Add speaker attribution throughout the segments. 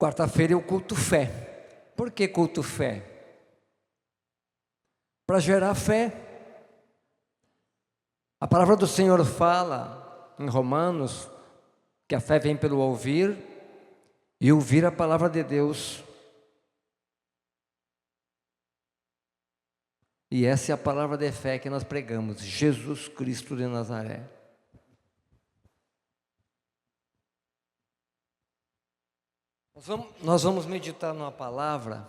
Speaker 1: Quarta-feira é o culto fé. Por que culto fé? Para gerar fé. A palavra do Senhor fala em Romanos que a fé vem pelo ouvir e ouvir a palavra de Deus. E essa é a palavra de fé que nós pregamos, Jesus Cristo de Nazaré. Nós vamos meditar numa palavra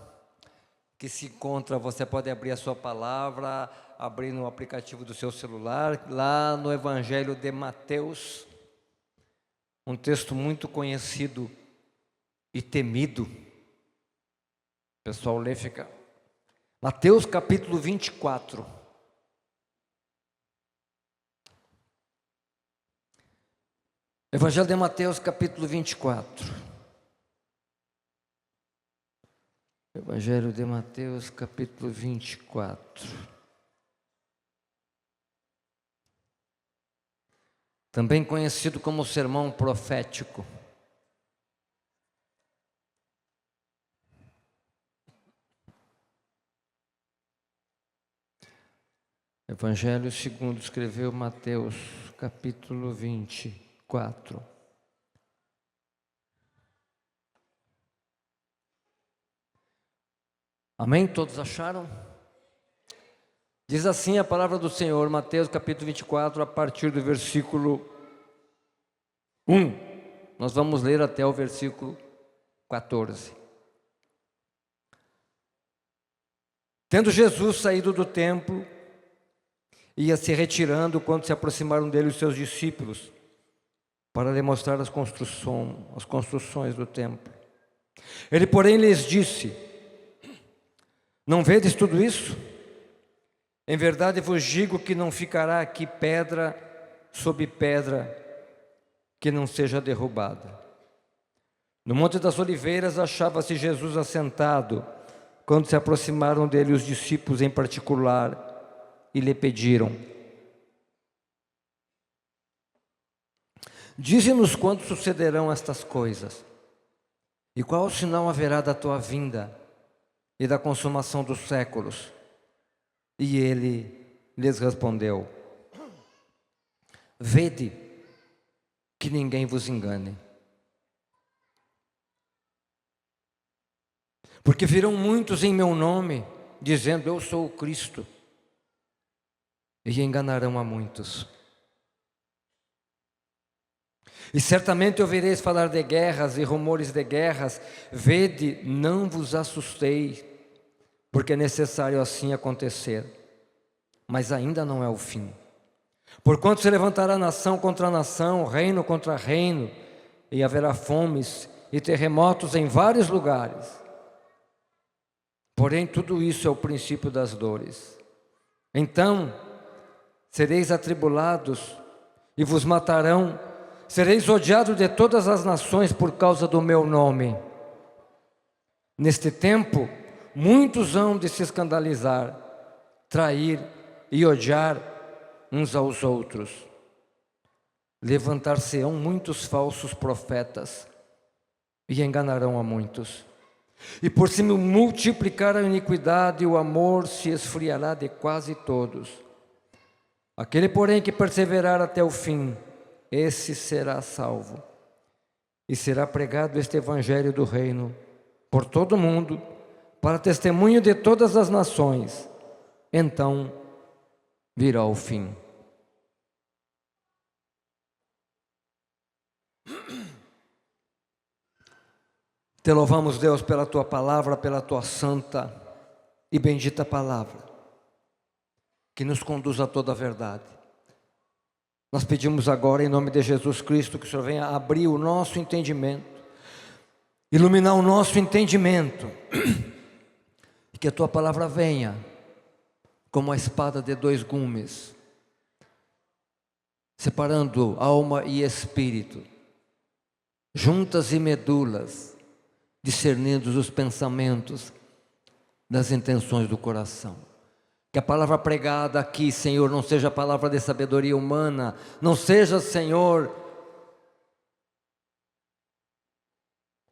Speaker 1: que se encontra, você pode abrir a sua palavra, abrir no aplicativo do seu celular, lá no Evangelho de Mateus, um texto muito conhecido e temido. O pessoal lê e fica... Mateus capítulo 24. Evangelho de Mateus capítulo 24. Evangelho de Mateus capítulo 24. Também conhecido como sermão profético. Evangelho segundo escreveu Mateus, capítulo 24. Amém? Todos acharam? Diz assim a palavra do Senhor, Mateus capítulo 24, a partir do versículo 1. Nós vamos ler até o versículo 14. Tendo Jesus saído do templo, ia se retirando quando se aproximaram dele os seus discípulos, para lhe mostrar as construções do templo. Ele, porém, lhes disse: não vedes tudo isso? Em verdade vos digo que não ficará aqui pedra sobre pedra que não seja derrubada. No Monte das Oliveiras achava-se Jesus assentado, quando se aproximaram dele os discípulos em particular, e lhe pediram: dize-nos quando sucederão estas coisas, e qual sinal haverá da tua vinda e da consumação dos séculos? E ele lhes respondeu: vede que ninguém vos engane. Porque virão muitos em meu nome, dizendo: eu sou o Cristo, e enganarão a muitos. E certamente ouvireis falar de guerras e rumores de guerras. Vede, não vos assusteis, porque é necessário assim acontecer, mas ainda não é o fim. Porquanto se levantará nação contra nação, reino contra reino, e haverá fomes e terremotos em vários lugares. Porém, tudo isso é o princípio das dores. Então sereis atribulados e vos matarão, sereis odiados de todas as nações por causa do meu nome. Neste tempo, muitos hão de se escandalizar, trair e odiar uns aos outros. Levantar-se-ão muitos falsos profetas e enganarão a muitos. E por se multiplicar a iniquidade, o amor se esfriará de quase todos. Aquele, porém, que perseverar até o fim, esse será salvo. E será pregado este evangelho do reino por todo o mundo, para testemunho de todas as nações. Então virá o fim. Te louvamos, Deus, pela tua palavra, pela tua santa e bendita palavra, que nos conduz a toda a verdade. Nós pedimos agora, em nome de Jesus Cristo, que o Senhor venha abrir o nosso entendimento, iluminar o nosso entendimento, e que a tua palavra venha como a espada de dois gumes, separando alma e espírito, juntas e medulas, discernindo os pensamentos das intenções do coração. Que a palavra pregada aqui, Senhor, não seja a palavra de sabedoria humana, não seja, Senhor,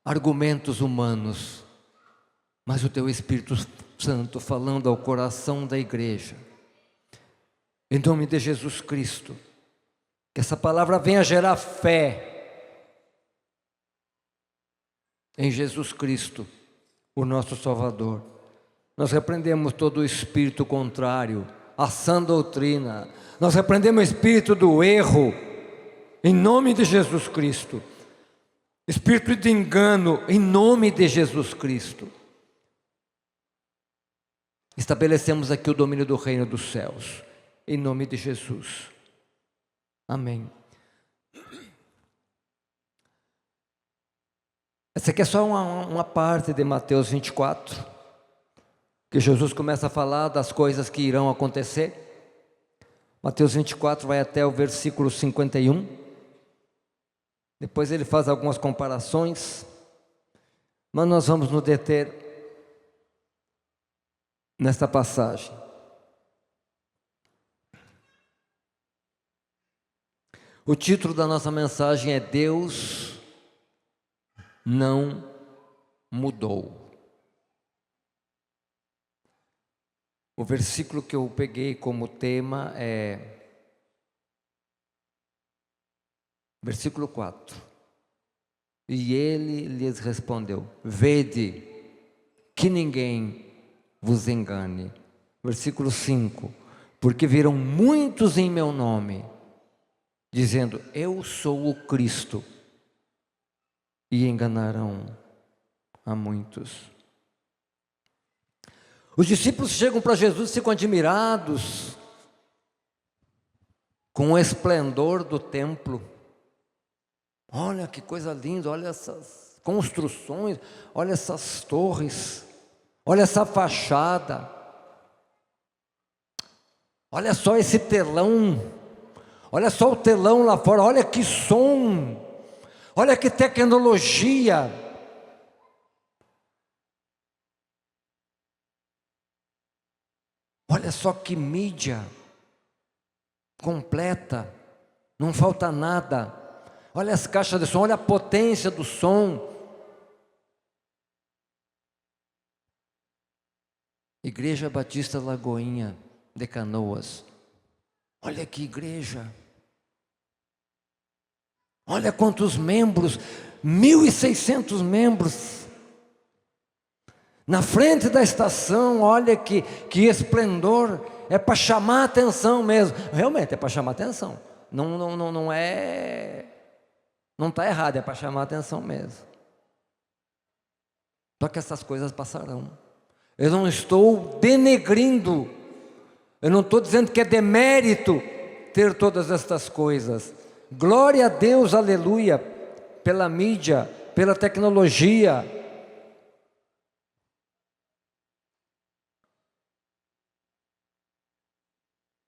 Speaker 1: argumentos humanos, mas o teu Espírito Santo falando ao coração da igreja. Em nome de Jesus Cristo, que essa palavra venha gerar fé em Jesus Cristo, o nosso Salvador. Nós repreendemos todo o espírito contrário à sã doutrina, nós repreendemos o espírito do erro, em nome de Jesus Cristo, espírito de engano, em nome de Jesus Cristo. Estabelecemos aqui o domínio do reino dos céus, em nome de Jesus. Amém. Essa aqui é só uma parte de Mateus 24, que Jesus começa a falar das coisas que irão acontecer. Mateus 24 vai até o versículo 51. Depois ele faz algumas comparações, mas nós vamos nos deter nesta passagem. O título da nossa mensagem é Deus não mudou. O versículo que eu peguei como tema é versículo 4. E ele lhes respondeu: vede que ninguém vos engane. Versículo 5. Porque virão muitos em meu nome, dizendo: eu sou o Cristo, e enganarão a muitos. Os discípulos chegam para Jesus e ficam admirados com o esplendor do templo. Olha que coisa linda, olha essas construções, olha essas torres, olha essa fachada, olha só esse telão, olha só o telão lá fora, olha que som, olha que tecnologia. Olha só que mídia completa, não falta nada. Olha as caixas de som, olha a potência do som. Igreja Batista Lagoinha de Canoas. Olha que igreja. Olha quantos membros, 1.600 membros. Na frente da estação, olha que esplendor. É para chamar a atenção mesmo. Realmente é para chamar a atenção. Não é... Não está errado, é para chamar a atenção mesmo. Só que essas coisas passarão. Eu não estou denegrindo, eu não estou dizendo que é demérito ter todas estas coisas. Glória a Deus, aleluia, pela mídia, pela tecnologia.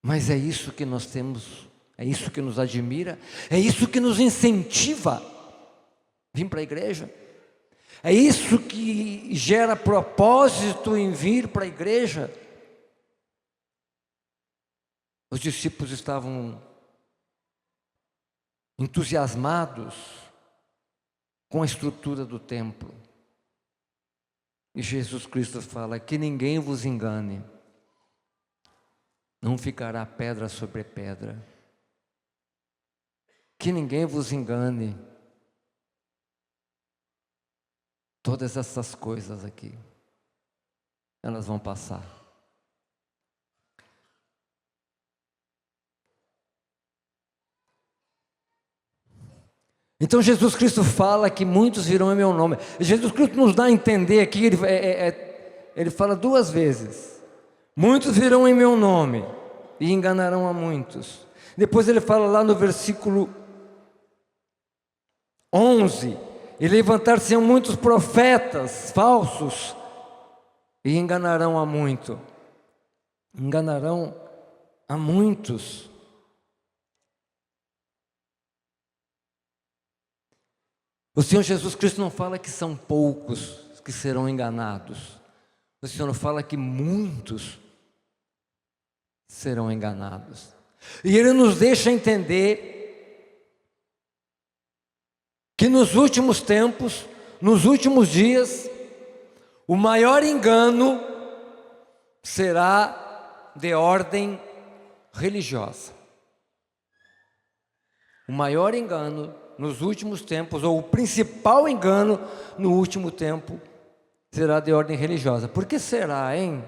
Speaker 1: Mas é isso que nós temos. É isso que nos admira, é isso que nos incentiva a vir para a igreja, é isso que gera propósito em vir para a igreja. Os discípulos estavam entusiasmados com a estrutura do templo, e Jesus Cristo fala: que ninguém vos engane, não ficará pedra sobre pedra. Que ninguém vos engane. Todas essas coisas aqui, elas vão passar. Então Jesus Cristo fala que muitos virão em meu nome. Jesus Cristo nos dá a entender aqui, ele fala duas vezes: muitos virão em meu nome e enganarão a muitos. Depois ele fala lá no versículo 11, e levantar-se-ão muitos profetas falsos, e enganarão a muito. Enganarão a muitos. O Senhor Jesus Cristo não fala que são poucos que serão enganados. O Senhor fala que muitos serão enganados. E Ele nos deixa entender que nos últimos tempos nos últimos dias, o maior engano será de ordem religiosa. O maior engano nos últimos tempos, ou o principal engano no último tempo, será de ordem religiosa. Por que será, hein?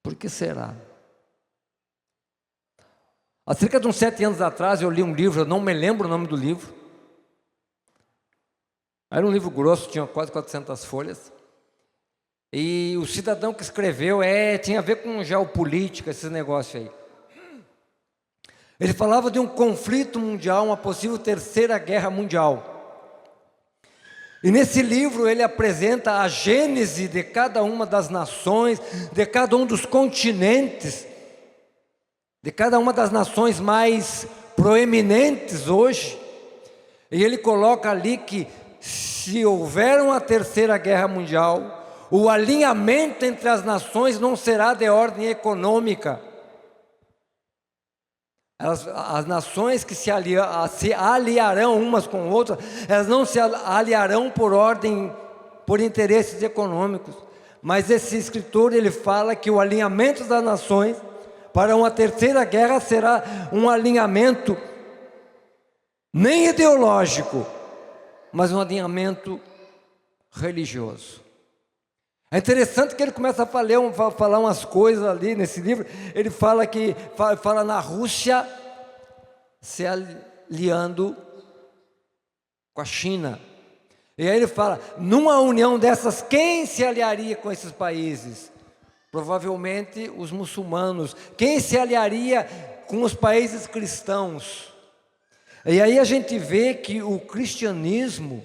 Speaker 1: Por que será? Há cerca de uns 7 anos atrás eu li um livro, eu não me lembro o nome do livro. Era um livro grosso, tinha quase 400 folhas. E o cidadão que escreveu tinha a ver com geopolítica, esses negócios aí. Ele falava de um conflito mundial, uma possível terceira guerra mundial. E nesse livro ele apresenta a gênese de cada uma das nações, de cada um dos continentes, de cada uma das nações mais proeminentes hoje. E ele coloca ali que se houver uma terceira guerra mundial, o alinhamento entre as nações não será de ordem econômica. As nações que se aliarão umas com outras, elas não se aliarão por interesses econômicos. Mas esse escritor, ele fala que o alinhamento das nações para uma terceira guerra será um alinhamento nem ideológico, mas um alinhamento religioso. É interessante que ele começa a falar umas coisas ali nesse livro. Ele fala na Rússia se aliando com a China. E aí ele fala, numa união dessas, quem se aliaria com esses países? Provavelmente os muçulmanos. Quem se aliaria com os países cristãos? E aí a gente vê que o cristianismo,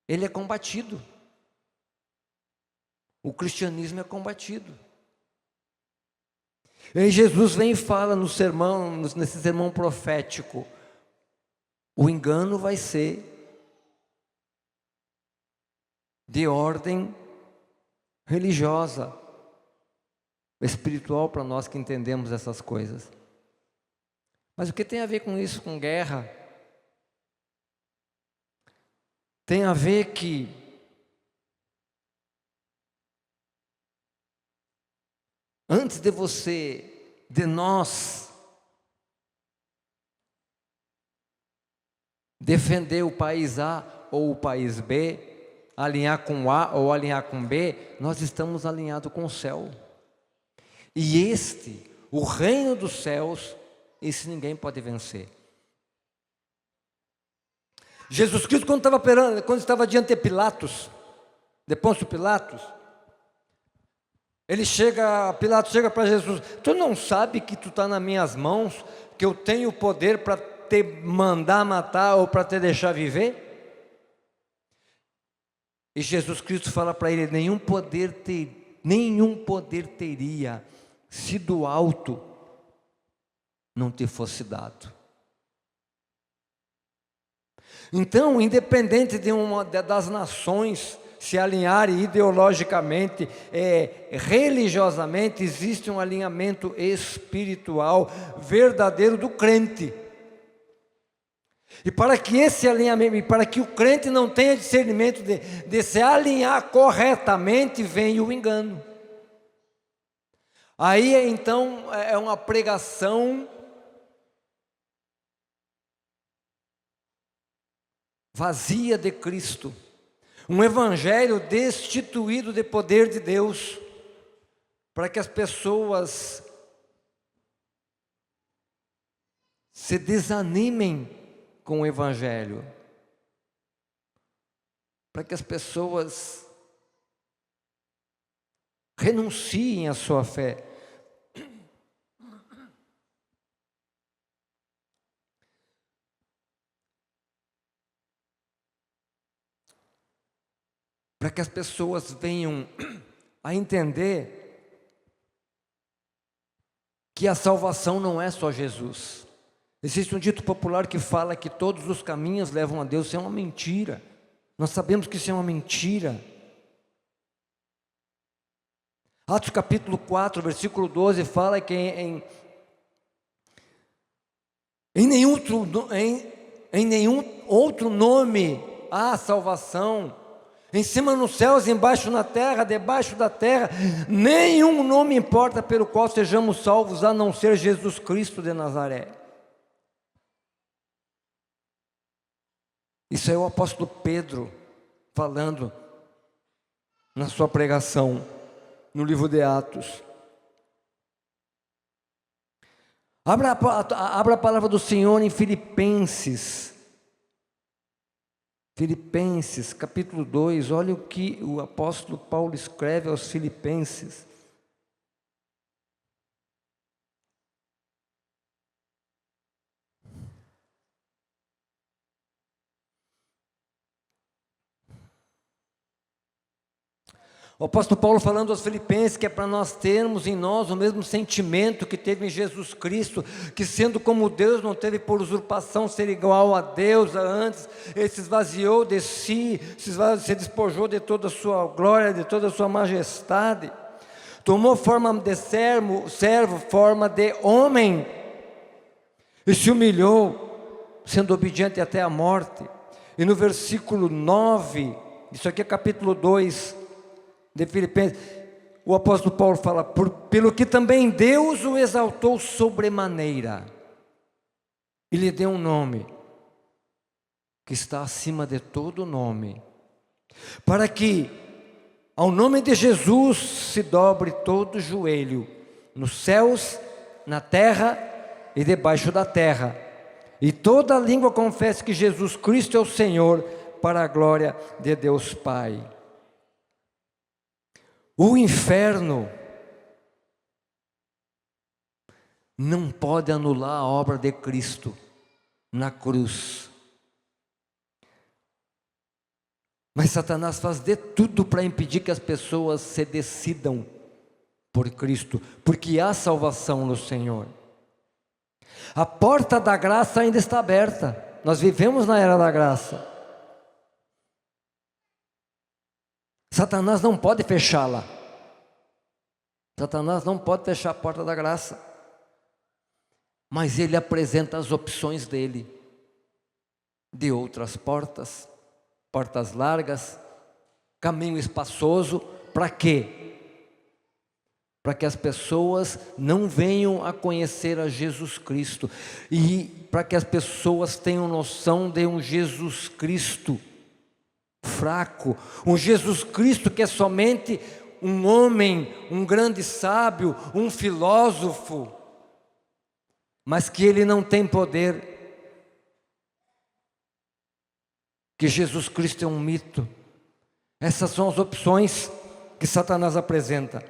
Speaker 1: ele é combatido. O cristianismo é combatido. E Jesus vem e fala no sermão, nesse sermão profético, o engano vai ser de ordem religiosa, espiritual para nós que entendemos essas coisas. Mas o que tem a ver com isso, com guerra? Tem a ver que antes de nós defender o país A ou o país B, alinhar com A ou alinhar com B, nós estamos alinhados com o céu. E o reino dos céus, esse ninguém pode vencer. Jesus Cristo, quando estava diante de Pilatos, de Pôncio Pilatos, Pilatos chega para Jesus, tu não sabe que tu está nas minhas mãos, que eu tenho o poder para te mandar matar ou para te deixar viver? E Jesus Cristo fala para ele, nenhum poder teria, se do alto não te fosse dado. Então, independente das nações se alinharem ideologicamente, religiosamente, existe um alinhamento espiritual verdadeiro do crente. E para que esse alinhamento, para que o crente não tenha discernimento de se alinhar corretamente, vem o engano. Aí então é uma pregação vazia de Cristo. Um evangelho destituído de poder de Deus, para que as pessoas se desanimem com o evangelho, para que as pessoas renunciem à sua fé. Para que as pessoas venham a entender que a salvação não é só Jesus. Existe um dito popular que fala que todos os caminhos levam a Deus. Isso é uma mentira. Nós sabemos que isso é uma mentira. Atos capítulo 4, versículo 12, fala que em nenhum outro nome há salvação. Em cima nos céus, embaixo na terra, debaixo da terra, nenhum nome importa pelo qual sejamos salvos, a não ser Jesus Cristo de Nazaré. Isso é o apóstolo Pedro falando na sua pregação, no livro de Atos. Abra a palavra do Senhor em Filipenses. Filipenses, capítulo 2, olha o que o apóstolo Paulo escreve aos Filipenses. O apóstolo Paulo falando aos Filipenses que é para nós termos em nós o mesmo sentimento que teve em Jesus Cristo, que sendo como Deus não teve por usurpação ser igual a Deus, antes ele se esvaziou de si, se despojou de toda a sua glória, de toda a sua majestade, tomou forma de servo, forma de homem, e se humilhou, sendo obediente até a morte. E no versículo 9, isso aqui é capítulo 2 de Filipenses, o apóstolo Paulo fala, pelo que também Deus o exaltou sobremaneira, e lhe deu um nome, que está acima de todo nome, para que ao nome de Jesus se dobre todo joelho, nos céus, na terra e debaixo da terra, e toda língua confesse que Jesus Cristo é o Senhor, para a glória de Deus Pai. O inferno não pode anular a obra de Cristo na cruz. Mas Satanás faz de tudo para impedir que as pessoas se decidam por Cristo, porque há salvação no Senhor. A porta da graça ainda está aberta. Nós vivemos na era da graça. Satanás não pode fechá-la. Satanás não pode fechar a porta da graça. Mas ele apresenta as opções dele, de outras portas, portas largas, caminho espaçoso. Para quê? Para que as pessoas não venham a conhecer a Jesus Cristo, e para que as pessoas tenham noção de um Jesus Cristo fraco, um Jesus Cristo que é somente um homem, um grande sábio, um filósofo, mas que ele não tem poder, que Jesus Cristo é um mito. Essas são as opções que Satanás apresenta.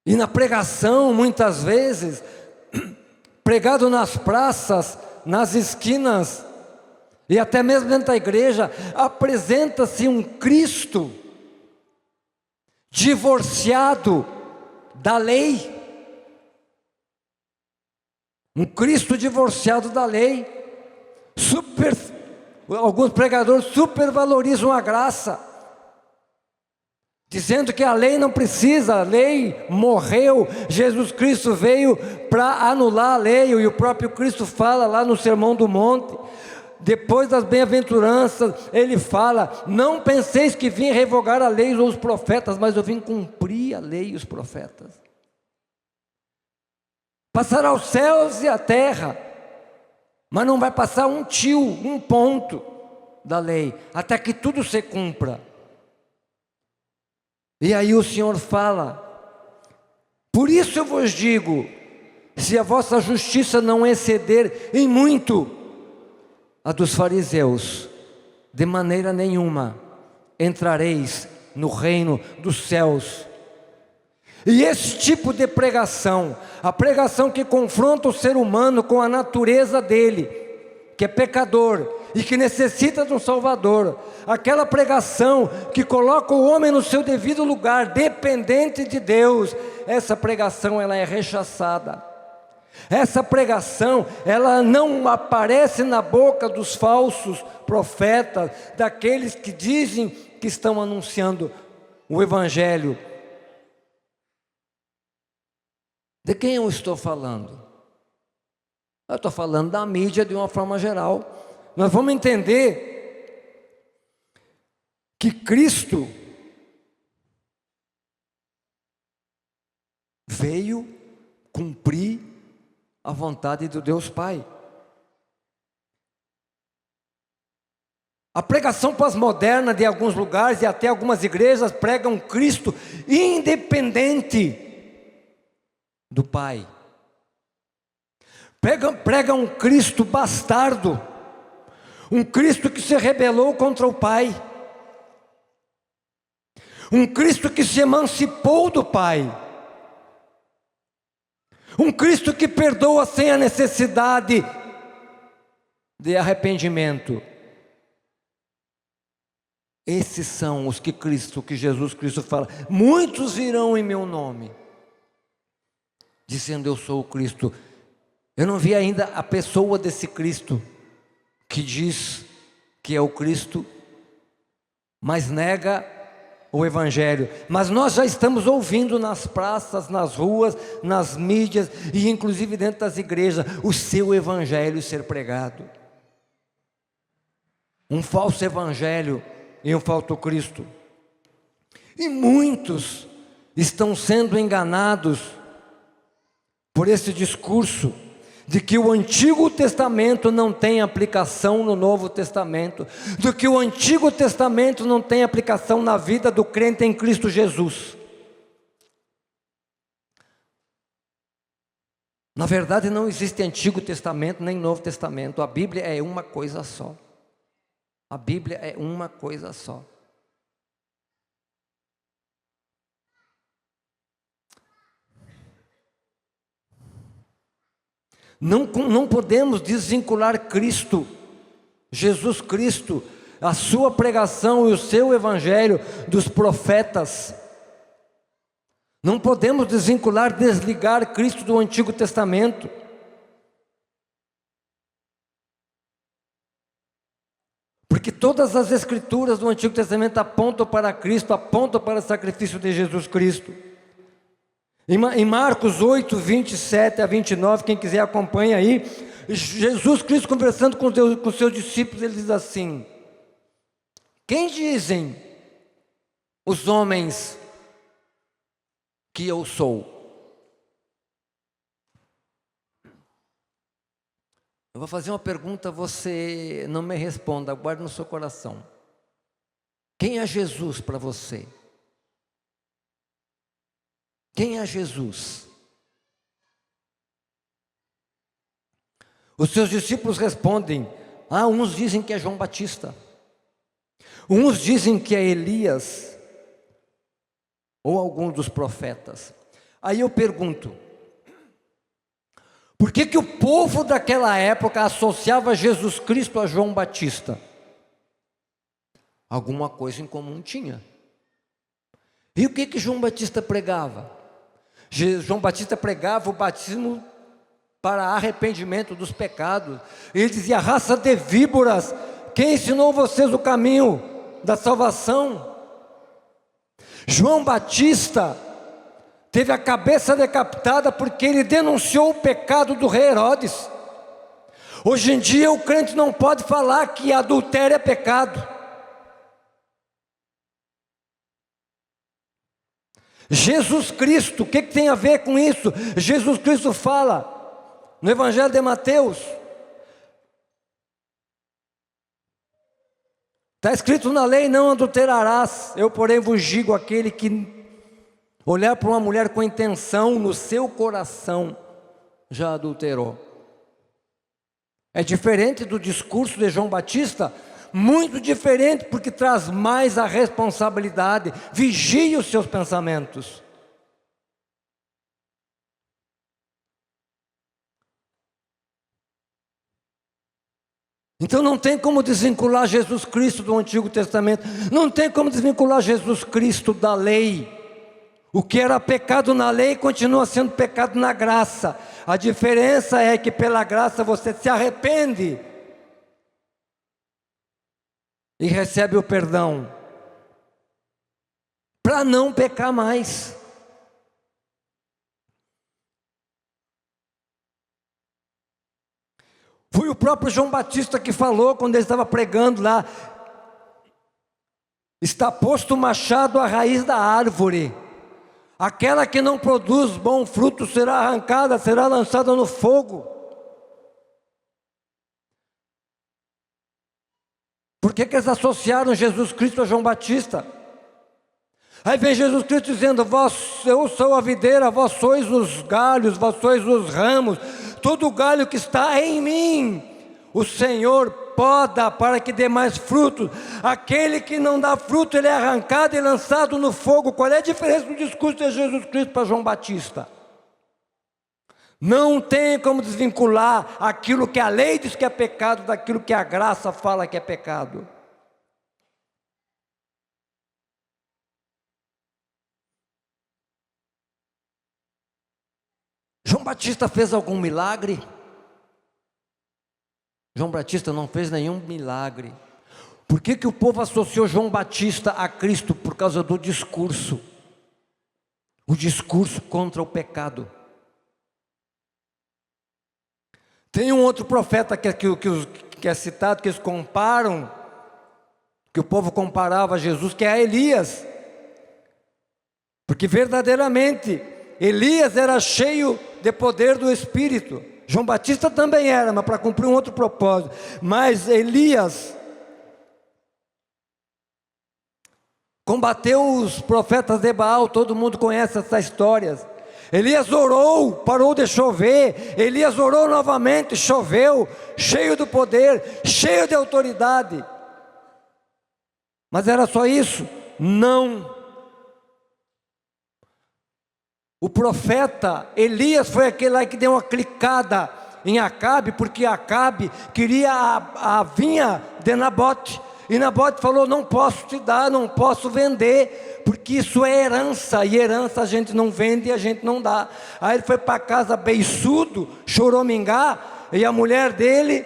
Speaker 1: E na pregação, muitas vezes, pregado nas praças, nas esquinas, e até mesmo dentro da igreja, apresenta-se um Cristo divorciado da lei. Um Cristo divorciado da lei. Alguns pregadores supervalorizam a graça, dizendo que a lei não precisa, a lei morreu, Jesus Cristo veio para anular a lei, e o próprio Cristo fala lá no Sermão do Monte. Depois das bem-aventuranças, ele fala: não penseis que vim revogar a lei ou os profetas, mas eu vim cumprir a lei e os profetas. Passará os céus e a terra, mas não vai passar um tio, um ponto da lei, até que tudo se cumpra. E aí o Senhor fala: por isso eu vos digo, se a vossa justiça não exceder em muito a dos fariseus, de maneira nenhuma entrareis no reino dos céus. E esse tipo de pregação, a pregação que confronta o ser humano com a natureza dele, que é pecador e que necessita de um Salvador, aquela pregação que coloca o homem no seu devido lugar, dependente de Deus, essa pregação ela é rechaçada. Essa pregação, ela não aparece na boca dos falsos profetas, daqueles que dizem que estão anunciando o Evangelho. De quem eu estou falando? Eu estou falando da mídia de uma forma geral. nós vamos entender que Cristo veio cumprir a vontade do Deus Pai. A pregação pós-moderna de alguns lugares e até algumas igrejas pregam Cristo independente do Pai. Pregam um Cristo bastardo, um Cristo que se rebelou contra o Pai, um Cristo que se emancipou do Pai, um Cristo que perdoa sem a necessidade de arrependimento. Esses são os que Jesus Cristo fala: muitos virão em meu nome, dizendo eu sou o Cristo. Eu não vi ainda a pessoa desse Cristo, que diz que é o Cristo, mas nega o Evangelho. Mas nós já estamos ouvindo nas praças, nas ruas, nas mídias e inclusive dentro das igrejas, o seu Evangelho ser pregado. Um falso Evangelho e um falso Cristo. E muitos estão sendo enganados por esse discurso de que o Antigo Testamento não tem aplicação no Novo Testamento, de que o Antigo Testamento não tem aplicação na vida do crente em Cristo Jesus. Na verdade, não existe Antigo Testamento nem Novo Testamento. A Bíblia é uma coisa só. A Bíblia é uma coisa só. Não podemos desvincular Cristo, Jesus Cristo, a sua pregação e o seu Evangelho dos profetas. Não podemos desvincular, desligar Cristo do Antigo Testamento. Porque todas as escrituras do Antigo Testamento apontam para Cristo, apontam para o sacrifício de Jesus Cristo. Em Marcos 8, 27 a 29, quem quiser acompanha aí, Jesus Cristo conversando com seus discípulos, ele diz assim: quem dizem os homens que eu sou? Eu vou fazer uma pergunta, você não me responda, guarde no seu coração. Quem é Jesus para você? Quem é Jesus? Os seus discípulos respondem: uns dizem que é João Batista, uns dizem que é Elias, ou algum dos profetas. Aí eu pergunto: por que o povo daquela época associava Jesus Cristo a João Batista? Alguma coisa em comum tinha. E o que João Batista pregava? João Batista pregava o batismo para arrependimento dos pecados. Ele dizia: raça de víboras, quem ensinou vocês o caminho da salvação? João Batista teve a cabeça decapitada porque ele denunciou o pecado do rei Herodes. Hoje em dia o crente não pode falar que adultério é pecado. Jesus Cristo, o que tem a ver com isso? Jesus Cristo fala no Evangelho de Mateus, está escrito na lei: não adulterarás. Eu porém vos digo, aquele que olhar para uma mulher com intenção no seu coração já adulterou. É diferente do discurso de João Batista, muito diferente, porque traz mais a responsabilidade. Vigie os seus pensamentos. Então não tem como desvincular Jesus Cristo do Antigo Testamento, não tem como desvincular Jesus Cristo da lei. O que era pecado na lei continua sendo pecado na graça. A diferença é que pela graça você se arrepende e recebe o perdão para não pecar mais. Foi o próprio João Batista que falou quando ele estava pregando lá: está posto o machado à raiz da árvore, aquela que não produz bom fruto será arrancada, será lançada no fogo. Por que eles associaram Jesus Cristo a João Batista? Aí vem Jesus Cristo dizendo: eu sou a videira, vós sois os galhos, vós sois os ramos. Todo galho que está em mim, o Senhor poda para que dê mais frutos. Aquele que não dá fruto, ele é arrancado e lançado no fogo. Qual é a diferença do discurso de Jesus Cristo para João Batista? Não tem como desvincular aquilo que a lei diz que é pecado daquilo que a graça fala que é pecado. João Batista fez algum milagre? João Batista não fez nenhum milagre. Por que o povo associou João Batista a Cristo? Por causa do discurso. O discurso contra o pecado. Tem um outro profeta que é citado, que eles comparam, que o povo comparava a Jesus, que é Elias. Porque verdadeiramente Elias era cheio de poder do Espírito. João Batista também era, mas para cumprir um outro propósito. Mas Elias combateu os profetas de Baal, todo mundo conhece essas histórias. Elias orou, parou de chover. Elias orou novamente, choveu, cheio do poder, cheio de autoridade. Mas era só isso? Não. O profeta Elias foi aquele lá que deu uma clicada em Acabe, porque Acabe queria a vinha de Nabote. E Nabote falou: não posso te dar, não posso vender, porque isso é herança, e herança a gente não vende e a gente não dá. Aí ele foi para casa beiçudo, choramingar, e a mulher dele,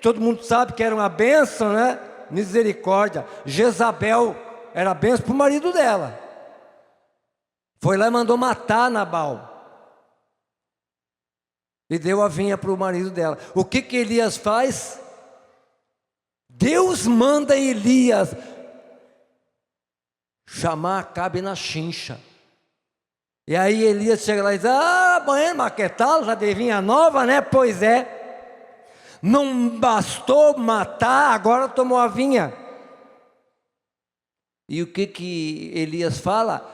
Speaker 1: todo mundo sabe que era uma bênção, né? Misericórdia. Jezabel era bênção para o marido dela. Foi lá e mandou matar Nabal. E deu a vinha para o marido dela. O que Elias faz? Deus manda Elias chamar Acabe na chincha. E aí Elias chega lá e diz: amanhã maquetal, já de vinha nova, né? Pois é. Não bastou matar, agora tomou a vinha. E o que Elias fala?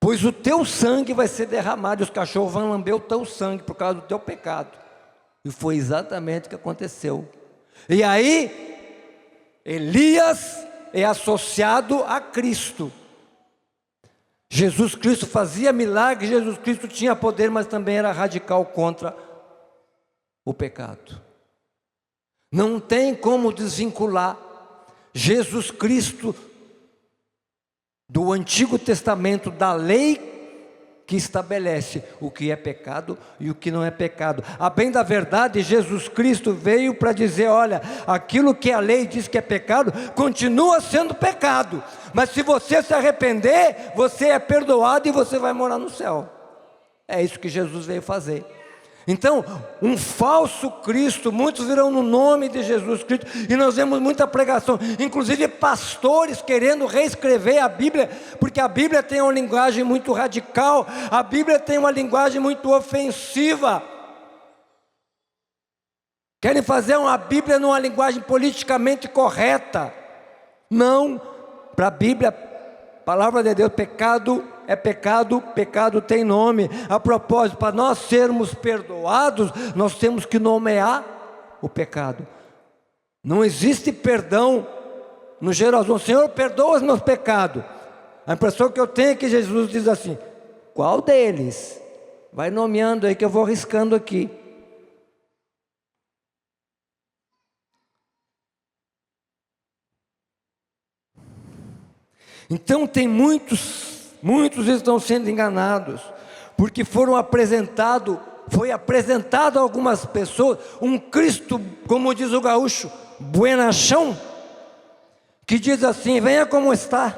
Speaker 1: Pois o teu sangue vai ser derramado, e os cachorros vão lamber o teu sangue por causa do teu pecado. E foi exatamente o que aconteceu. E aí, Elias é associado a Cristo. Jesus Cristo fazia milagres, Jesus Cristo tinha poder, mas também era radical contra o pecado. Não tem como desvincular Jesus Cristo do Antigo Testamento, da lei que estabelece o que é pecado e o que não é pecado. A bem da verdade, Jesus Cristo veio para dizer: olha, aquilo que a lei diz que é pecado, continua sendo pecado, mas se você se arrepender, você é perdoado e você vai morar no céu. É isso que Jesus veio fazer. Então, um falso Cristo, muitos virão no nome de Jesus Cristo, e nós vemos muita pregação, inclusive pastores querendo reescrever a Bíblia, porque a Bíblia tem uma linguagem muito radical, a Bíblia tem uma linguagem muito ofensiva. Querem fazer uma Bíblia numa linguagem politicamente correta. Não, para a Bíblia, palavra de Deus, pecado é pecado, pecado tem nome. A propósito, para nós sermos perdoados, nós temos que nomear o pecado. Não existe perdão no geralzão: Senhor, perdoa os meus pecados. A impressão que eu tenho é que Jesus diz assim: qual deles? Vai nomeando aí que eu vou riscando aqui. Então tem muitos estão sendo enganados, porque foi apresentado a algumas pessoas um Cristo, como diz o gaúcho, buenachão, que diz assim: venha como está,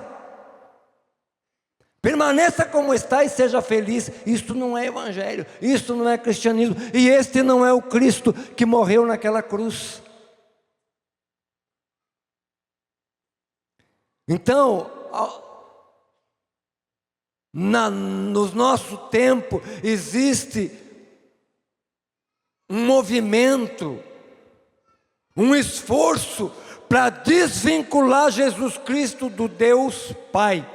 Speaker 1: Permaneça como está e seja feliz. Isto não é evangelho, isto não é cristianismo, e este não é o Cristo que morreu naquela cruz. Então, no nosso tempo existe um movimento, um esforço para desvincular Jesus Cristo do Deus Pai.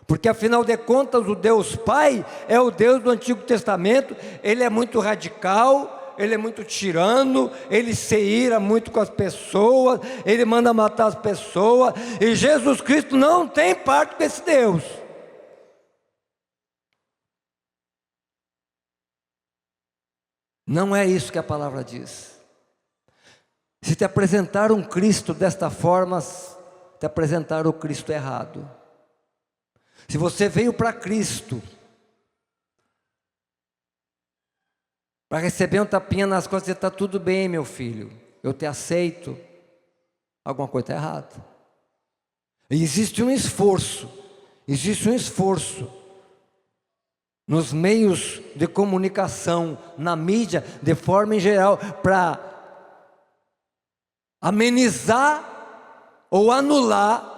Speaker 1: Porque afinal de contas o Deus Pai é o Deus do Antigo Testamento. Ele é muito radical, ele é muito tirano, ele se ira muito com as pessoas, ele manda matar as pessoas, e Jesus Cristo não tem parte com esse Deus. Não é isso que a palavra diz. Se te apresentar um Cristo desta forma, te apresentar o Cristo errado. Se você veio para Cristo para receber um tapinha nas costas e dizer: está tudo bem, meu filho, eu te aceito, alguma coisa está errada. E existe um esforço nos meios de comunicação, na mídia, de forma em geral, para amenizar ou anular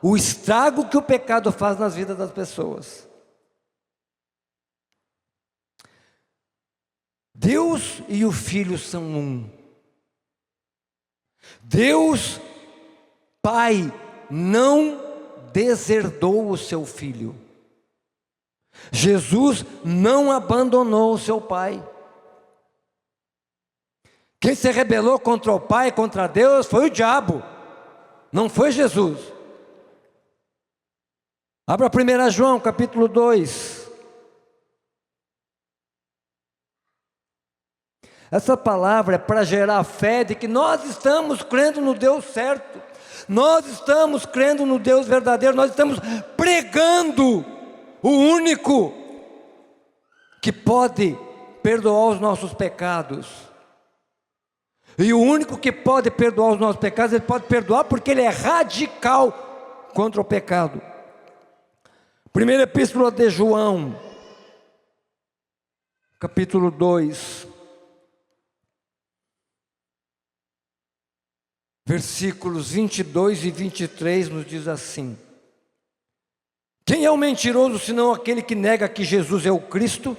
Speaker 1: o estrago que o pecado faz nas vidas das pessoas. Deus e o Filho são um. Deus Pai não deserdou o seu Filho. Jesus não abandonou o seu Pai. Quem se rebelou contra o Pai, contra Deus, foi o diabo, não foi Jesus. Abra 1 João capítulo 2. Essa palavra é para gerar fé de que nós estamos crendo no Deus certo, nós estamos crendo no Deus verdadeiro, nós estamos pregando o único que pode perdoar os nossos pecados. E o único que pode perdoar os nossos pecados, Ele pode perdoar porque Ele é radical contra o pecado. Primeira Epístola de João, capítulo 2, versículos 22 e 23 nos diz assim: quem é o mentiroso senão aquele que nega que Jesus é o Cristo?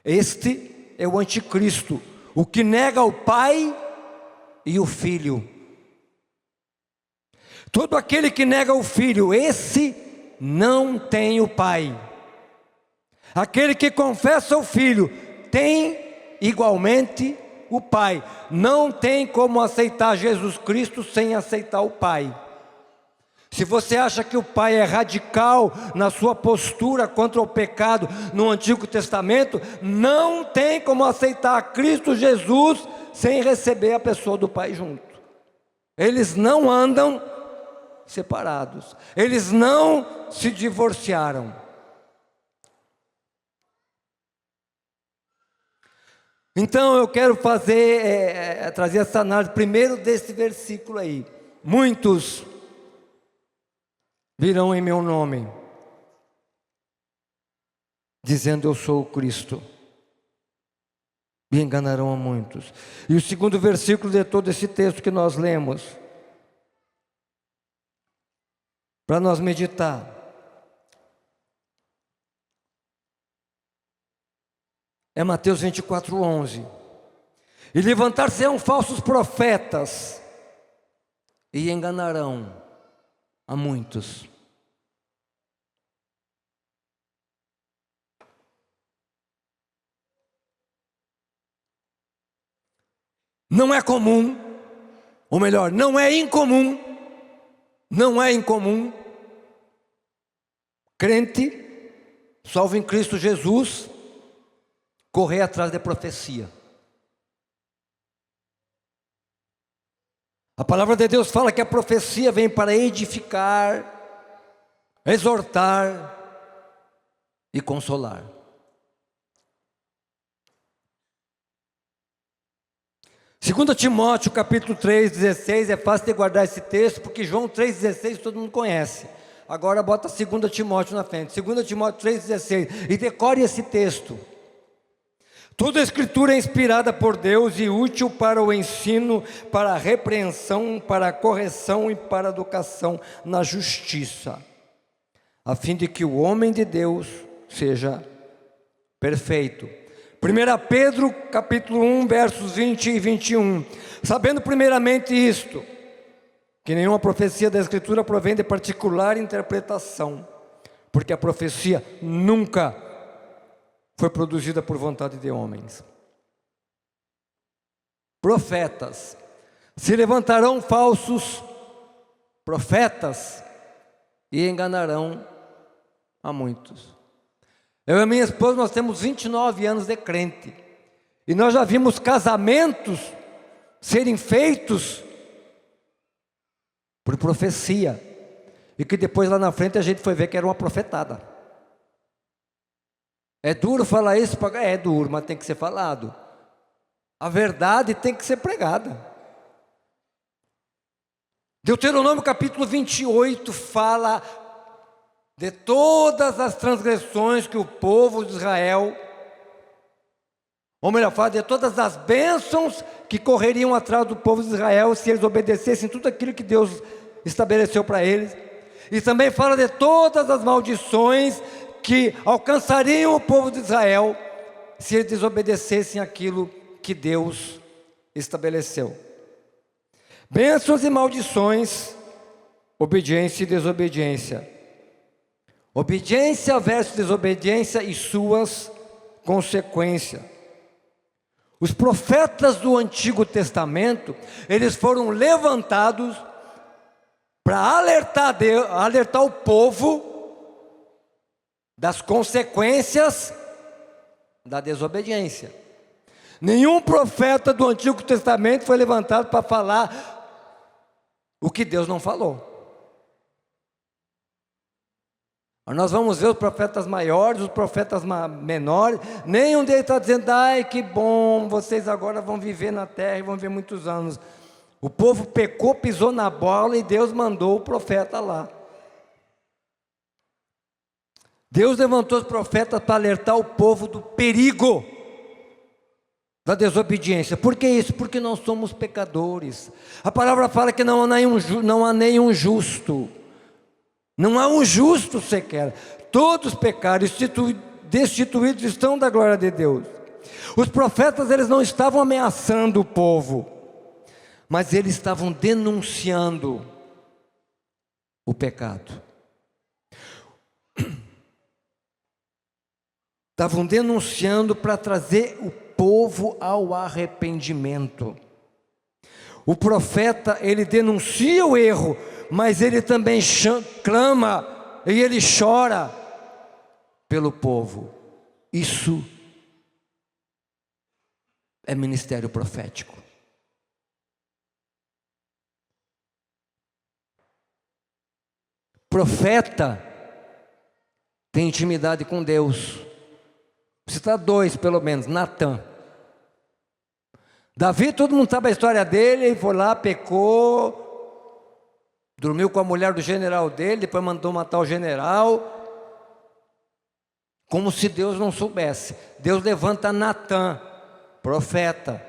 Speaker 1: Este é o anticristo, o que nega o Pai e o Filho. Todo aquele que nega o Filho, esse não tem o Pai. Aquele que confessa o Filho tem igualmente o Pai. Não tem como aceitar Jesus Cristo sem aceitar o Pai. Se você acha que o Pai é radical na sua postura contra o pecado no Antigo Testamento, não tem como aceitar Cristo Jesus sem receber a pessoa do Pai junto. Eles não andam separados, eles não se divorciaram. Então eu quero trazer essa análise primeiro desse versículo aí. Muitos virão em meu nome, dizendo eu sou o Cristo, e enganarão a muitos. E o segundo versículo de todo esse texto que nós lemos, para nós meditar, é Mateus 24:11. E levantar-se-ão falsos profetas, e enganarão a muitos. Não é comum, ou melhor, não é incomum, crente, salvo em Cristo Jesus, correr atrás da profecia. A palavra de Deus fala que a profecia vem para edificar, exortar e consolar. Segundo Timóteo capítulo 3:16, é fácil de guardar esse texto, porque João 3:16 todo mundo conhece. Agora bota 2 Timóteo na frente, 2 Timóteo 3,16, e decore esse texto. Toda a Escritura é inspirada por Deus e útil para o ensino, para a repreensão, para a correção e para a educação na justiça, a fim de que o homem de Deus seja perfeito. 1 Pedro capítulo 1, versos 20 e 21. Sabendo primeiramente isto, que nenhuma profecia da Escritura provém de particular interpretação, porque a profecia nunca foi produzida por vontade de homens. Profetas. Se levantarão falsos profetas e enganarão a muitos. Eu e minha esposa, nós temos 29 anos de crente, e nós já vimos casamentos serem feitos por profecia, e que depois lá na frente a gente foi ver que era uma profetada. É duro falar isso? É duro, mas tem que ser falado. A verdade tem que ser pregada. Deuteronômio capítulo 28 fala de todas as transgressões que o povo de Israel, ou melhor, fala de todas as bênçãos que correriam atrás do povo de Israel se eles obedecessem tudo aquilo que Deus estabeleceu para eles. E também fala de todas as maldições que alcançariam o povo de Israel se eles desobedecessem aquilo que Deus estabeleceu. Bênçãos e maldições, obediência e desobediência. Obediência versus desobediência e suas consequências. Os profetas do Antigo Testamento, eles foram levantados para alertar o povo das consequências da desobediência. Nenhum profeta do Antigo Testamento foi levantado para falar o que Deus não falou. Nós vamos ver os profetas maiores, os profetas menores, nenhum deles está dizendo, ai que bom, vocês agora vão viver na terra e vão viver muitos anos. O povo pecou, pisou na bola e Deus mandou o profeta lá. Deus levantou os profetas para alertar o povo do perigo da desobediência. Por que isso? Porque nós somos pecadores. A palavra fala que não há nenhum justo. Não há um justo sequer. Todos pecaram, destituídos estão da glória de Deus. Os profetas, eles não estavam ameaçando o povo, mas eles estavam denunciando o pecado. Estavam denunciando para trazer o povo ao arrependimento. O profeta, ele denuncia o erro, mas ele também clama e ele chora pelo povo. Isso é ministério profético. Profeta tem intimidade com Deus. Vou citar 2 pelo menos. Natã. Davi, todo mundo sabe a história dele. Ele foi lá, pecou, dormiu com a mulher do general dele, depois mandou matar o general, como se Deus não soubesse. Deus levanta Natã, profeta,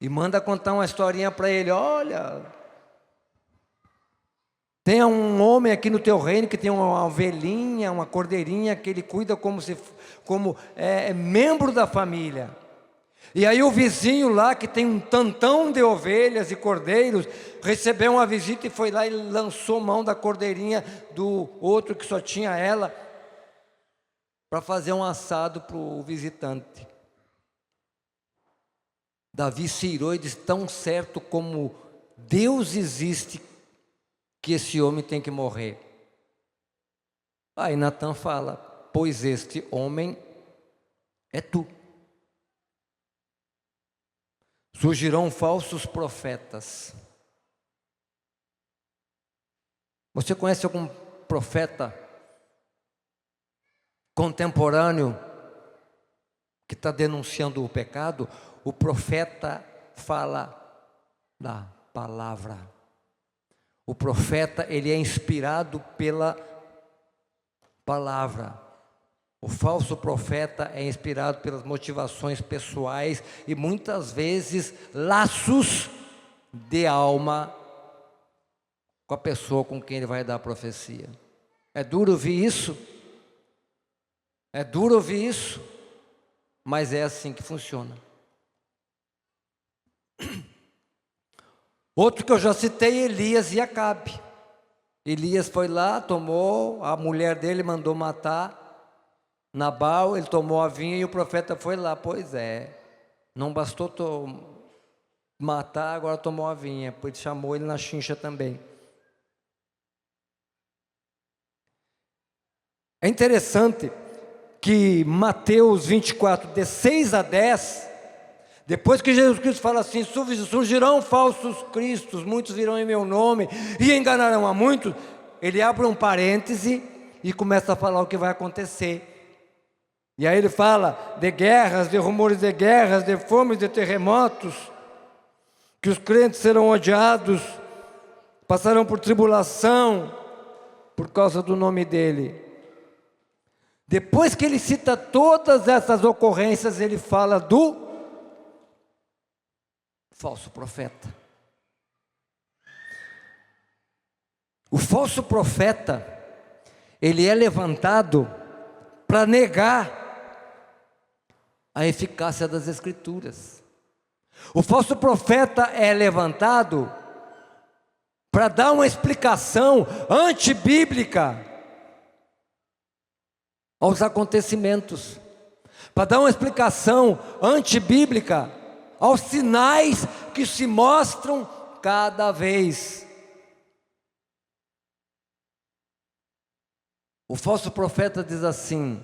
Speaker 1: e manda contar uma historinha para ele. Olha, tem um homem aqui no teu reino que tem uma ovelhinha, uma cordeirinha, que ele cuida como é membro da família. E aí o vizinho lá, que tem um tantão de ovelhas e cordeiros, recebeu uma visita e foi lá e lançou mão da cordeirinha do outro que só tinha ela, para fazer um assado para o visitante. Davi se irou e disse, tão certo como Deus existe, que esse homem tem que morrer. Aí Natã fala, pois este homem é tu. Surgirão falsos profetas. Você conhece algum profeta contemporâneo que está denunciando o pecado? O profeta fala da palavra. O profeta, ele é inspirado pela palavra. O falso profeta é inspirado pelas motivações pessoais e muitas vezes laços de alma com a pessoa com quem ele vai dar a profecia. É duro ouvir isso? É duro ouvir isso? Mas é assim que funciona. Outro que eu já citei, Elias e Acabe. Elias foi lá, tomou, a mulher dele mandou matar Nabal, ele tomou a vinha e o profeta foi lá. Pois é, não bastou matar, agora tomou a vinha, pois chamou ele na chincha também. É interessante que Mateus 24, de 6 a 10, depois que Jesus Cristo fala assim, surgirão falsos cristos, muitos virão em meu nome e enganarão a muitos, ele abre um parêntese e começa a falar o que vai acontecer. E aí ele fala de guerras, de rumores de guerras, de fomes, de terremotos, que os crentes serão odiados, passarão por tribulação por causa do nome dele. Depois que ele cita todas essas ocorrências, ele fala do falso profeta. O falso profeta, ele é levantado para negar a eficácia das Escrituras. O falso profeta é levantado para dar uma explicação antibíblica aos acontecimentos, para dar uma explicação antibíblica aos sinais que se mostram cada vez. O falso profeta diz assim,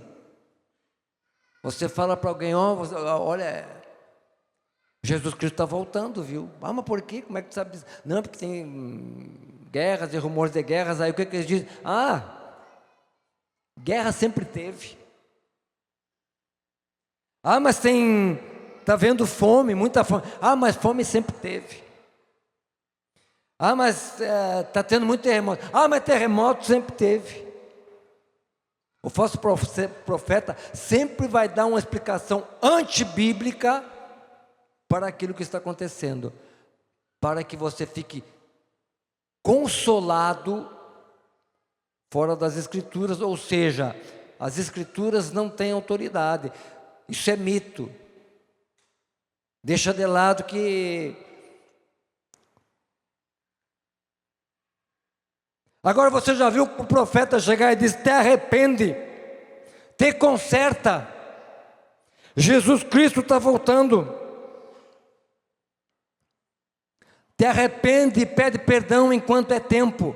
Speaker 1: você fala para alguém, olha, Jesus Cristo está voltando, viu? Ah, mas por quê? Como é que tu sabe disso? Não, porque tem guerras e rumores de guerras, aí o que eles dizem? Guerra sempre teve. Mas está vendo fome, muita fome. Mas fome sempre teve. Mas está tendo muito terremoto. Mas terremoto sempre teve. O falso profeta sempre vai dar uma explicação antibíblica para aquilo que está acontecendo, para que você fique consolado fora das Escrituras, ou seja, as Escrituras não têm autoridade. Isso é mito. Deixa de lado que... Agora você já viu o profeta chegar e diz, te arrepende, te conserta, Jesus Cristo está voltando. Te arrepende e pede perdão enquanto é tempo.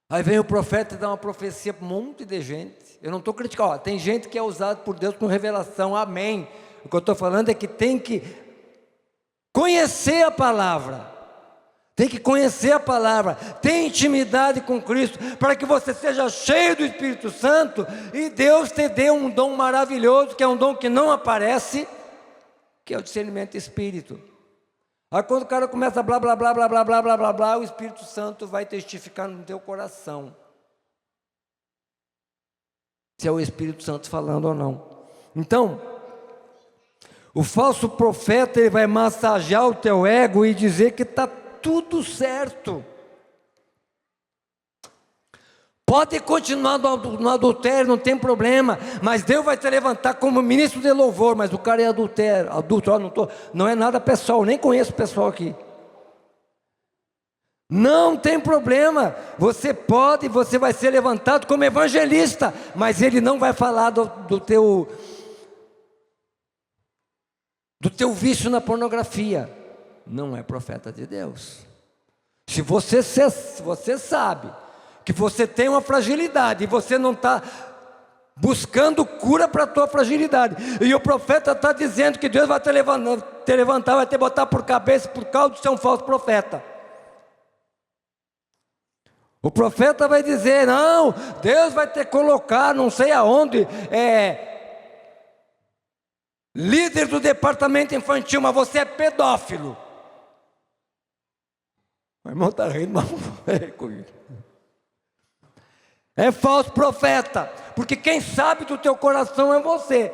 Speaker 1: Aí vem o profeta e dá uma profecia para um monte de gente. Eu não estou criticando, tem gente que é usada por Deus com revelação, amém. O que eu estou falando é que tem que conhecer a palavra. Tem que conhecer a palavra, ter intimidade com Cristo, para que você seja cheio do Espírito Santo e Deus te dê um dom maravilhoso, que é um dom que não aparece, que é o discernimento do Espírito. Aí quando o cara começa a blá, blá, blá, blá, blá, blá, blá, blá, blá, o Espírito Santo vai testificar no teu coração, se é o Espírito Santo falando ou não. Então, o falso profeta, ele vai massagear o teu ego e dizer que está tudo certo. Pode continuar no adultério, não tem problema, mas Deus vai te levantar como ministro de louvor. Mas o cara é adulto, não é nada pessoal, nem conheço o pessoal aqui. Não tem problema, você vai ser levantado como evangelista, mas ele não vai falar do teu vício na pornografia. Não é profeta de Deus. Se você sabe que você tem uma fragilidade e você não está buscando cura para a tua fragilidade, e o profeta está dizendo que Deus vai te levantar, vai te botar por cabeça por causa de ser um falso profeta. O profeta vai dizer, não, Deus vai te colocar não sei aonde, líder do departamento infantil, mas você é pedófilo. O irmão está rindo, mas é falso profeta, porque quem sabe do teu coração é você.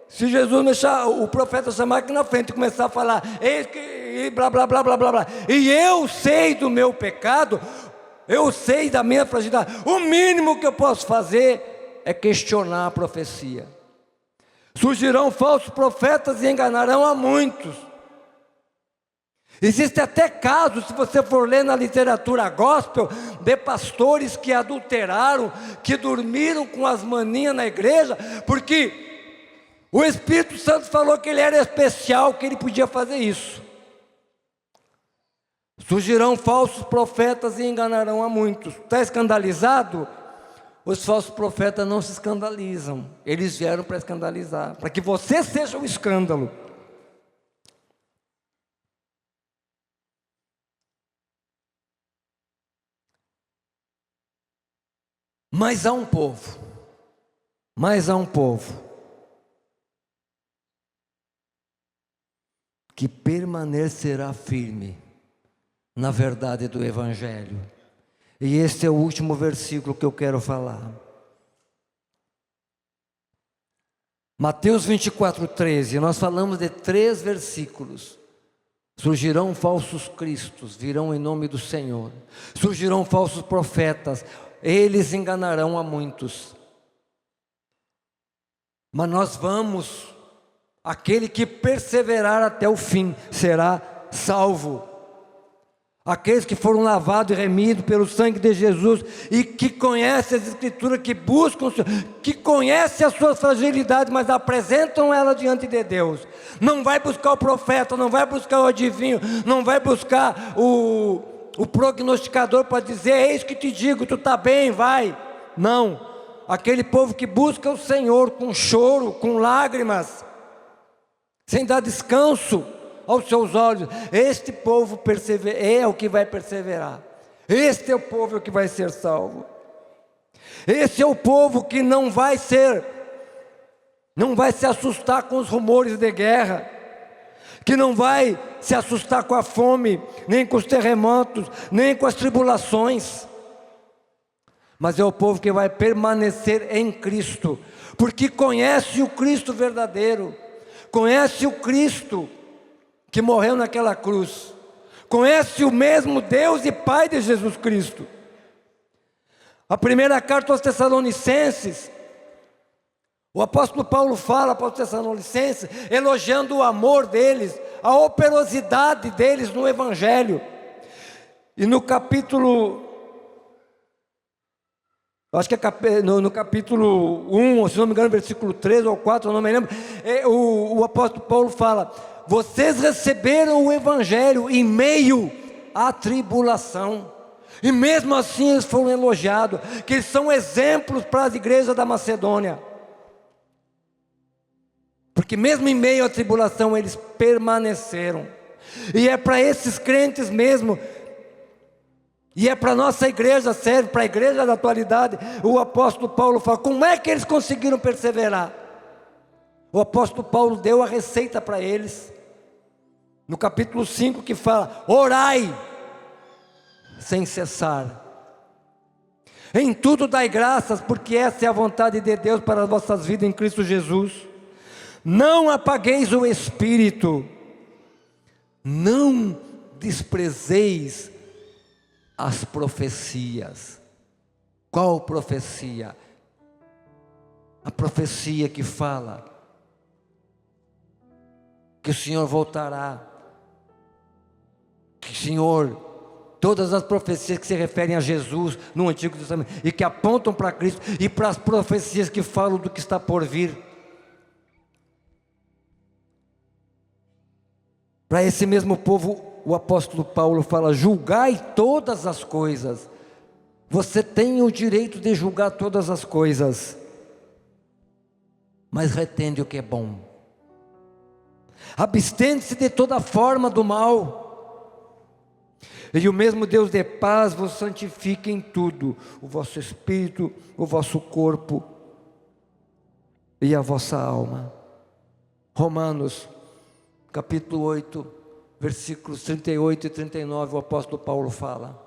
Speaker 1: Se Jesus deixar o profeta chamar aqui na frente e começar a falar, e blá blá blá blá blá blá, e eu sei do meu pecado, eu sei da minha fragilidade, o mínimo que eu posso fazer é questionar a profecia. Surgirão falsos profetas e enganarão a muitos. Existe até casos, se você for ler na literatura gospel, de pastores que adulteraram, que dormiram com as maninhas na igreja, porque o Espírito Santo falou que ele era especial, que ele podia fazer isso. Surgirão falsos profetas e enganarão a muitos. Está escandalizado? Os falsos profetas não se escandalizam, eles vieram para escandalizar, para que você seja o escândalo. Mas há um povo que permanecerá firme na verdade do Evangelho. E este é o último versículo que eu quero falar. Mateus 24:13, nós falamos de 3 versículos. Surgirão falsos cristos, virão em nome do Senhor. Surgirão falsos profetas, eles enganarão a muitos. Mas nós vamos, aquele que perseverar até o fim será salvo. Aqueles que foram lavados e remidos pelo sangue de Jesus e que conhecem as Escrituras, que buscam, que conhecem as suas fragilidades, mas apresentam ela diante de Deus. Não vai buscar o profeta, não vai buscar o adivinho, não vai buscar o prognosticador para dizer, eis que te digo, tu está bem, vai. Não, aquele povo que busca o Senhor com choro, com lágrimas, sem dar descanso aos seus olhos, este povo é o que vai perseverar. Este é o povo que vai ser salvo. Esse é o povo que não vai se assustar com os rumores de guerra, que não vai se assustar com a fome, nem com os terremotos, nem com as tribulações, mas é o povo que vai permanecer em Cristo, porque conhece o Cristo verdadeiro, conhece o Cristo que morreu naquela cruz, conhece o mesmo Deus e Pai de Jesus Cristo. A primeira carta aos Tessalonicenses, o apóstolo Paulo fala para os Tessalonicenses, elogiando o amor deles, a operosidade deles no Evangelho. E no capítulo, acho que é no capítulo 1, se não me engano, versículo 3 ou 4, eu não me lembro, o apóstolo Paulo fala, vocês receberam o Evangelho em meio à tribulação, e mesmo assim eles foram elogiados, que eles são exemplos para as igrejas da Macedônia, porque mesmo em meio à tribulação eles permaneceram, e é para esses crentes mesmo, e é para a nossa igreja, serve para a igreja da atualidade. O apóstolo Paulo fala, como é que eles conseguiram perseverar? O apóstolo Paulo deu a receita para eles, no capítulo 5, que fala, orai sem cessar, em tudo dai graças, porque essa é a vontade de Deus para as vossas vidas em Cristo Jesus. Não apagueis o Espírito, não desprezeis as profecias. Qual profecia? A profecia que fala que o Senhor voltará, que o Senhor, todas as profecias que se referem a Jesus no Antigo Testamento e que apontam para Cristo, e para as profecias que falam do que está por vir. Para esse mesmo povo, o apóstolo Paulo fala, julgai todas as coisas. Você tem o direito de julgar todas as coisas, mas retende o que é bom. Abstende-se de toda forma do mal, e o mesmo Deus de paz vos santifique em tudo, o vosso espírito, o vosso corpo e a vossa alma. Romanos, capítulo 8, versículos 38 e 39, o apóstolo Paulo fala: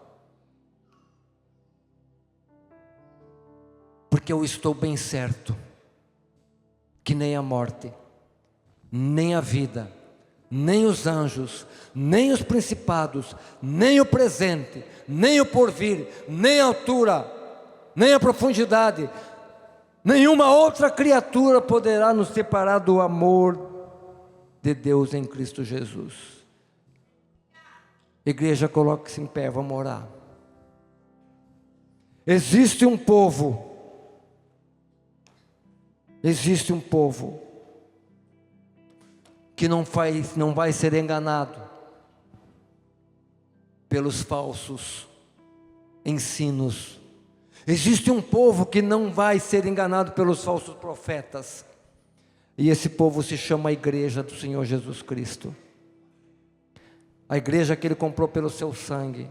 Speaker 1: porque eu estou bem certo que nem a morte, nem a vida, nem os anjos, nem os principados, nem o presente, nem o porvir, nem a altura, nem a profundidade, nenhuma outra criatura poderá nos separar do amor de Deus em Cristo Jesus. Igreja, coloque-se em pé, vamos orar. Existe um povo que não vai ser enganado pelos falsos ensinos. Existe um povo que não vai ser enganado pelos falsos profetas. E esse povo se chama a igreja do Senhor Jesus Cristo. A igreja que Ele comprou pelo seu sangue.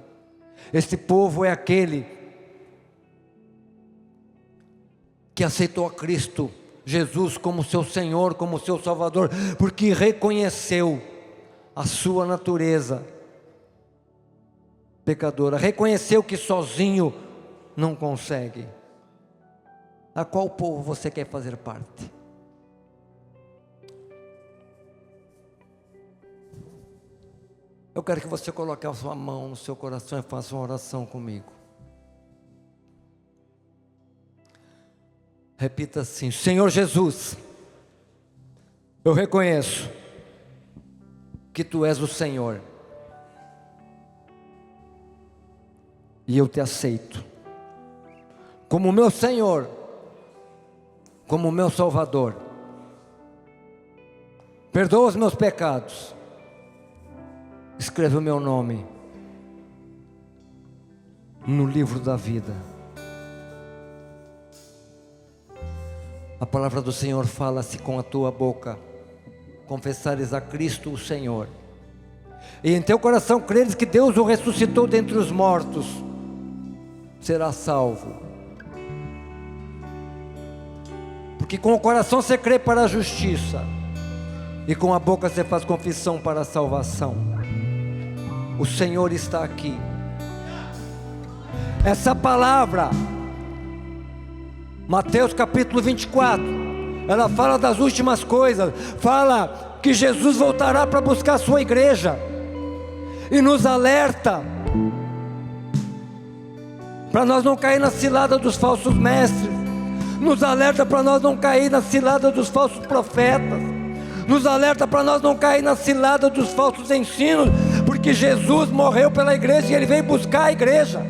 Speaker 1: Esse povo é aquele que aceitou a Cristo Jesus como seu Senhor, como seu Salvador, porque reconheceu a sua natureza pecadora, reconheceu que sozinho não consegue. A qual povo você quer fazer parte? Eu quero que você coloque a sua mão no seu coração e faça uma oração comigo. Repita assim: Senhor Jesus, eu reconheço que Tu és o Senhor, e eu Te aceito como meu Senhor, como meu Salvador. Perdoa os meus pecados, escreve o meu nome no livro da vida. A palavra do Senhor fala: se com a tua boca confessares a Cristo o Senhor, e em teu coração creres que Deus o ressuscitou dentre os mortos, serás salvo. Porque com o coração você crê para a justiça, e com a boca você faz confissão para a salvação. O Senhor está aqui. Essa palavra, Mateus capítulo 24, ela fala das últimas coisas, fala que Jesus voltará para buscar a sua igreja, e nos alerta para nós não cair na cilada dos falsos mestres, nos alerta para nós não cair na cilada dos falsos profetas, nos alerta para nós não cair na cilada dos falsos ensinos, porque Jesus morreu pela igreja e Ele veio buscar a igreja.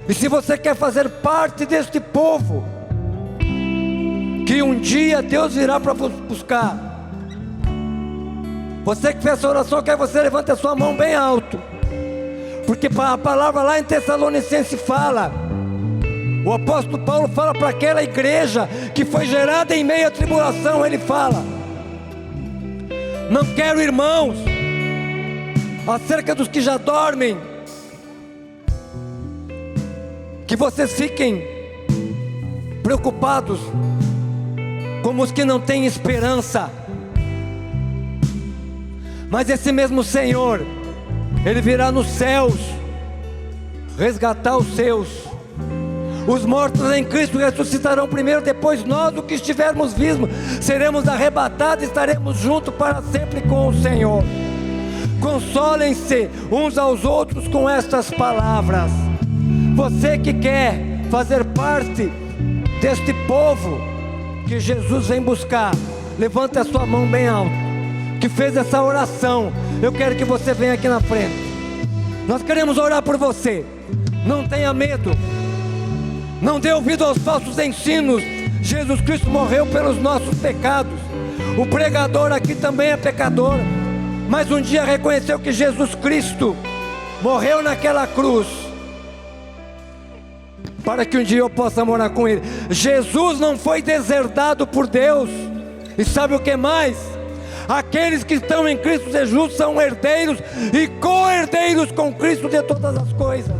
Speaker 1: E se você quer fazer parte deste povo, que um dia Deus virá para buscar, você que fez essa oração, eu quero que você levante a sua mão bem alto, porque a palavra lá em Tessalonicenses fala, o apóstolo Paulo fala para aquela igreja que foi gerada em meio à tribulação, ele fala: não quero, irmãos, acerca dos que já dormem, que vocês fiquem preocupados como os que não têm esperança, mas esse mesmo Senhor, Ele virá nos céus resgatar os seus. Os mortos em Cristo ressuscitarão primeiro, depois nós, o que estivermos vivos, seremos arrebatados e estaremos juntos para sempre com o Senhor. Consolem-se uns aos outros com estas palavras. Você que quer fazer parte deste povo que Jesus vem buscar, levanta a sua mão bem alto, que fez essa oração. Eu quero que você venha aqui na frente. Nós queremos orar por você. Não tenha medo, não dê ouvido aos falsos ensinos. Jesus Cristo morreu pelos nossos pecados. O pregador aqui também é pecador, mas um dia reconheceu que Jesus Cristo morreu naquela cruz para que um dia eu possa morar com Ele. Jesus não foi deserdado por Deus. E sabe o que mais? Aqueles que estão em Cristo Jesus são herdeiros e co-herdeiros com Cristo de todas as coisas.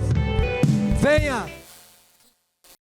Speaker 1: Venha.